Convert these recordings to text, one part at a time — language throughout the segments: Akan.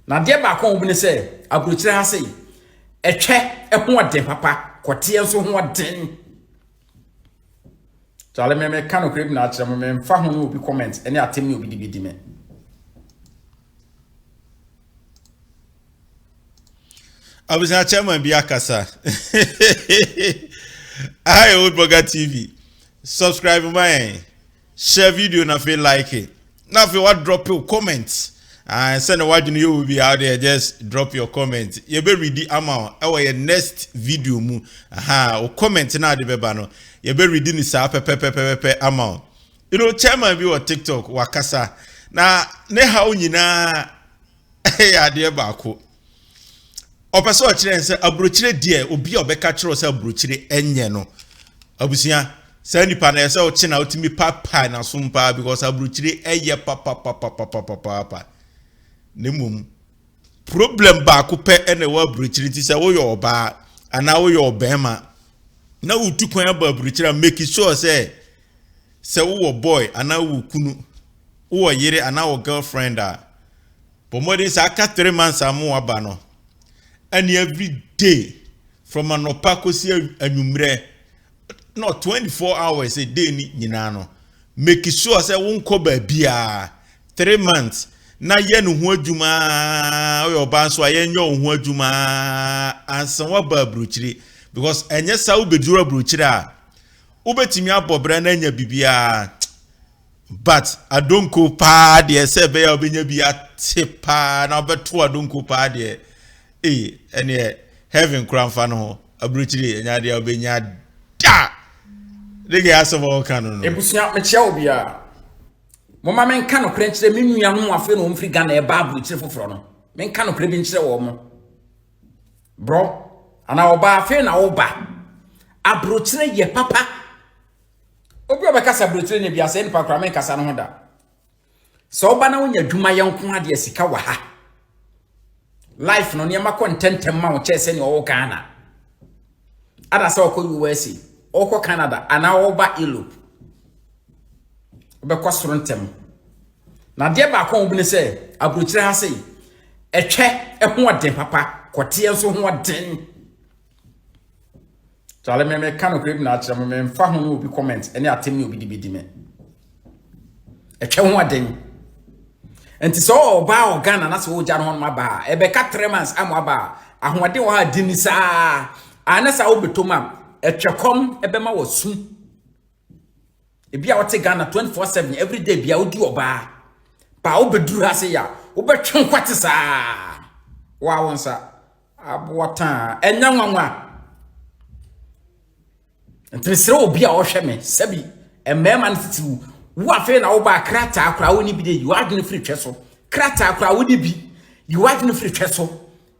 Na de ba kon obi ne se abrochire ha sei etwe ho den papa kote enso ho den Chale me kan okre bi na akire me mfa ho no obi comment ene atem ne obi di me Abuja chairman Biakasa. Hi Old Burger TV. Subscribe my share video na feel like it. Now if you want drop your comments and send a word you will be out there, just drop your comment. You be ready amount our next video mu. Aha, o comment na de beba no. You be ready ni sa pepe amount. You know chairman bi on TikTok wakasa. Na ne ha nyina ya de ba ko. Opeso chire nse abrochire die obi obeka chiro se abrochire enye no abusia se nipa na se o chi na otimi papa na sumpa because abrochire eye papa nemum problem ba ko pe ene wa abrochire ti se wo yo oba ana wo yo obema na utu kwan ba abrochire make sure se wo boy ana wo kunu wo yire ana wo girlfriend a pomodin sa aka 3 months amu aba no. And every day from an opacosia anumre not 24 hours a day ni nano make sure say won ko ba bia 3 months na ye no ho adwuma o ba so aye nyo ho adwuma ansan wa ba bruchiri because enye sa ubedura bruchiri a ubetimi abobre na nya bibia but adonko pa de se be ya obenya bia tepa na obeto adonko pa de ene heaven kramfa no abruchiri enya de obenya da lege asobo kanu no ebusia mechia obi a moma men kan no krenchire me nua no afi no mfri Ghana e ba abruchiri foforo no men kan no kre bi nchire wo mo bro ana oba afi na oba abruchiri ye papa obi obekasa abruchiri ne bia se npa kra men kasa no ho da so oba na wonya dwuma ye nko ade sika wa ha life no niema contentem ma wo chese ni o Ghana ada sa okọ USA okọ Canada ana oba Europe obekọ sorontem na de ba kon obi ne se abrochire ha sei etwe ho den papa kote enso ho den chale me kan okre bi na akire me mfa ho no obi comment ene atem ne obi di me etwe ho den enti so ba o Ghana na se wo ja no ma ba e be ka 3 months am aba ahode wo ha dinisa anasa wo betoma etwekom e be ma wasu e bia wo te Ghana 24/7 every day bia wo di oba ba wo beduru ha se ya wo betwe kwate sa wa wonsa abota enya nwanwa enti sire obi a wo hwe me sabi e mema ntitiwu wo afi na wo ba krata akra wo ni bi de you adwene free tweso krata akra wo di bi you adwene free tweso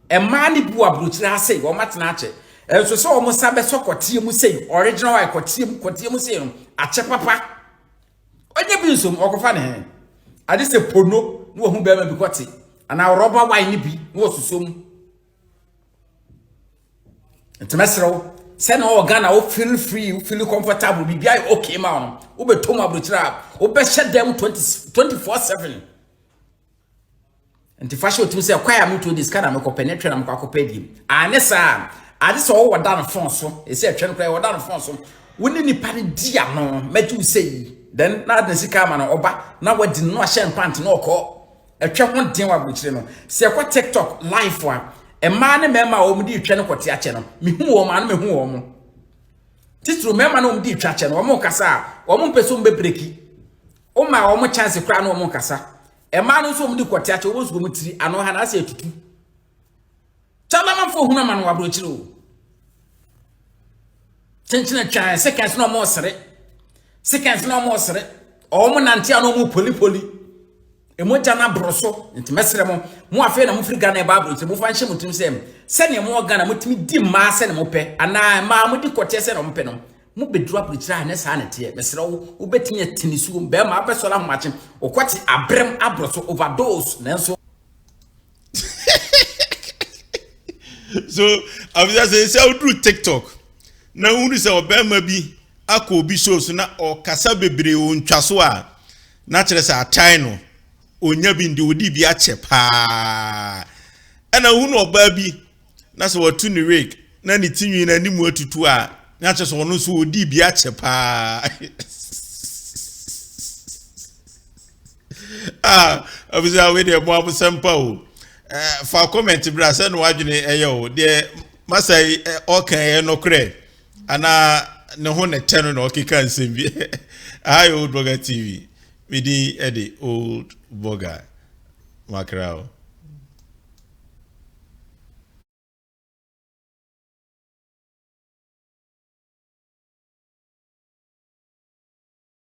e ma ni bu abrochire ase wo matena ache enso so wo musa be sokotie mu sei original wa kotie mu sei no ache papa onye bi nsom okofa ne he ade se pono no wo hu be ma bi kote ana rubber wine ni bi wo susom entemesero send all Ghana o feel free, feel comfortable, be okay man. Ube toma bruchira, ube shut them 24/7. And the fashion to say acquire me to this kind of make penetrate and copedi. Anessa, I just all what down phone so. It said trying to play what down phone so. We need party dear no, met you say. Then not the sicama or oba, now what did not share pant no call. A chap one thing what bruchino. Say what TikTok live one. E man mema o mudi twa ne kwoti ache no me hu o man me hu o mo titru mema no mudi twa ache no o mo kasa o mo peso mbebreki o ma o mo chance kra no o mo kasa e man no so mudi kwoti ache o bo so mo tiri ano ha na ase tutu chala man fo hu na man wa bro chiri o chenchina twa seconds no mo sere o mo nante ano mo poli emoja na broso nti mesere mo afi na mo firi Ghana e ba bro mo fa nche mutum se ne mo Ghana mutimi di ma se ne mo pe ana ma mo di kote se ne mo pe no mo bedru apritira ne sa na te mesere wo betimi atinisu be ma abesola homache okwati abrem abroso overdose nenso so abisa say do TikTok na unu se obema bi akobi shows na o kasa bebre o ntwaso na kire se atai no onya bi ndi odi bi ache pa ana hu no oba bi na se watu ni rake na ni tinwi na ni mu atutu a na che so no so odi bi a che pa obisa we de mo abusampa o fa comment bra se no wadwene eyo de masai okan no kre ana ne ho ne teno no okika nsem bi Old Burger TV. Midi Eddie Old Burger. Makrao.